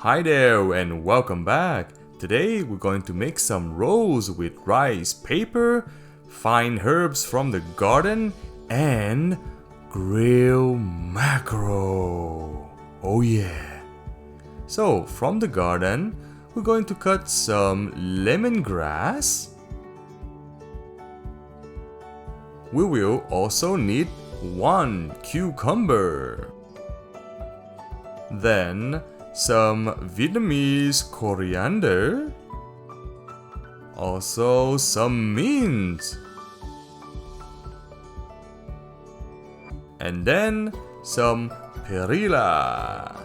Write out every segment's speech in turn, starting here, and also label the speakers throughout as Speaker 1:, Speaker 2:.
Speaker 1: Hi there and welcome back. Today we're going to make some rolls with rice paper, fine herbs from the garden, and grilled mackerel. Oh yeah. So from the garden, we're going to cut some lemongrass. We will also need 1 cucumber. Then some Vietnamese coriander. Also some mint. And then some perilla.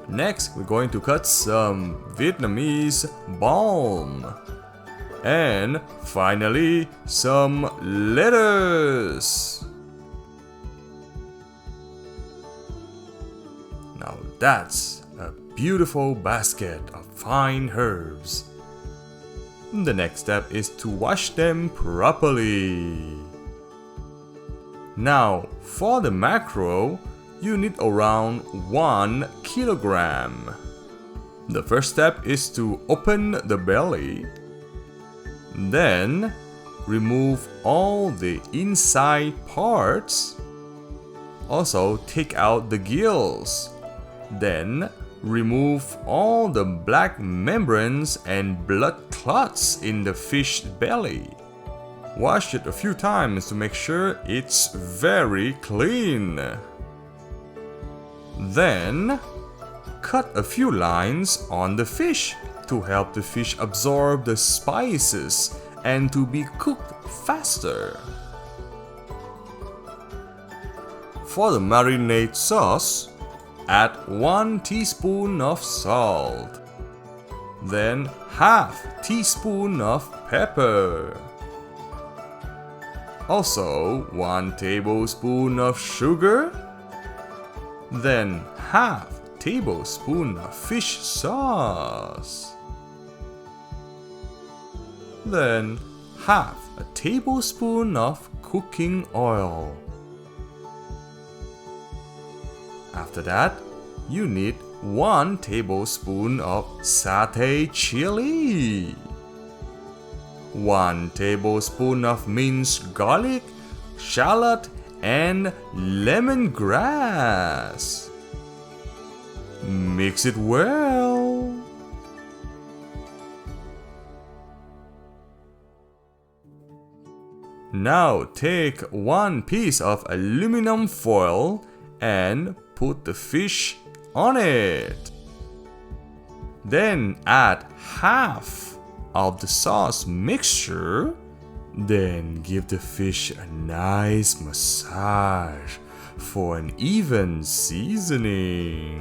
Speaker 1: Next, we're going to cut some Vietnamese balm. And finally, some lettuce. Now that's a beautiful basket of fine herbs. The next step is to wash them properly. Now, for the mackerel, you need around 1 kilogram. The first step is to open the belly. Then, remove all the inside parts. Also, take out the gills. Then, remove all the black membranes and blood clots in the fish belly. Wash it a few times to make sure it's very clean. Then, cut a few lines on the fish to help the fish absorb the spices and to be cooked faster. For the marinade sauce, add 1 teaspoon of salt, then half teaspoon of pepper, also 1 tablespoon of sugar, then half tablespoon of fish sauce, then half a tablespoon of cooking oil. After that, you need 1 tablespoon of satay chili, 1 tablespoon of minced garlic, shallot, and lemongrass. Mix it well. Now take 1 piece of aluminum foil and put the fish on it. Then add half of the sauce mixture. Then give the fish a nice massage for an even seasoning.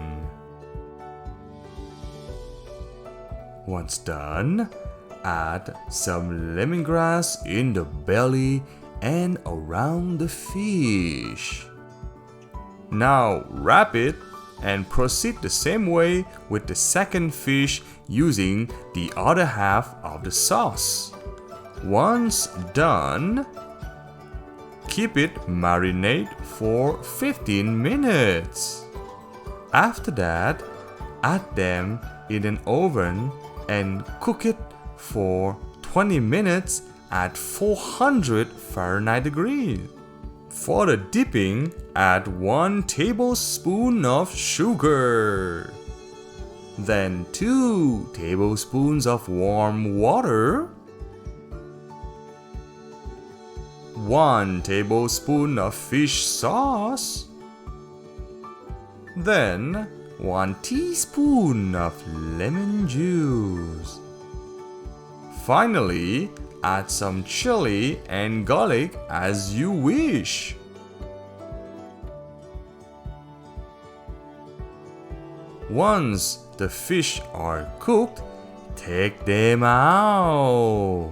Speaker 1: Once done, add some lemongrass in the belly and around the fish. Now wrap it and proceed the same way with the second fish using the other half of the sauce. Once done, keep it marinate for 15 minutes. After that, add them in an oven and cook it for 20 minutes at 400 Fahrenheit degrees. For the dipping, add 1 tablespoon of sugar, then 2 tablespoons of warm water, 1 tablespoon of fish sauce, then 1 teaspoon of lemon juice. Finally, add some chili and garlic as you wish. Once the fish are cooked, take them out.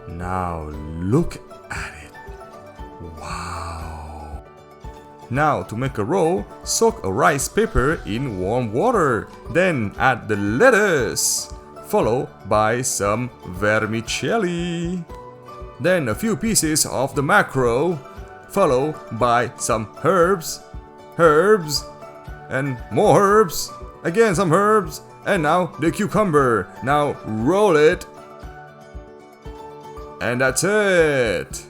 Speaker 1: Now look at it. Wow! Now to make a roll, soak a rice paper in warm water, then add the lettuce, followed by some vermicelli. then a few pieces of the mackerel, followed by some herbs, and more herbs, again some herbs, and now the cucumber. Now roll it. And that's it.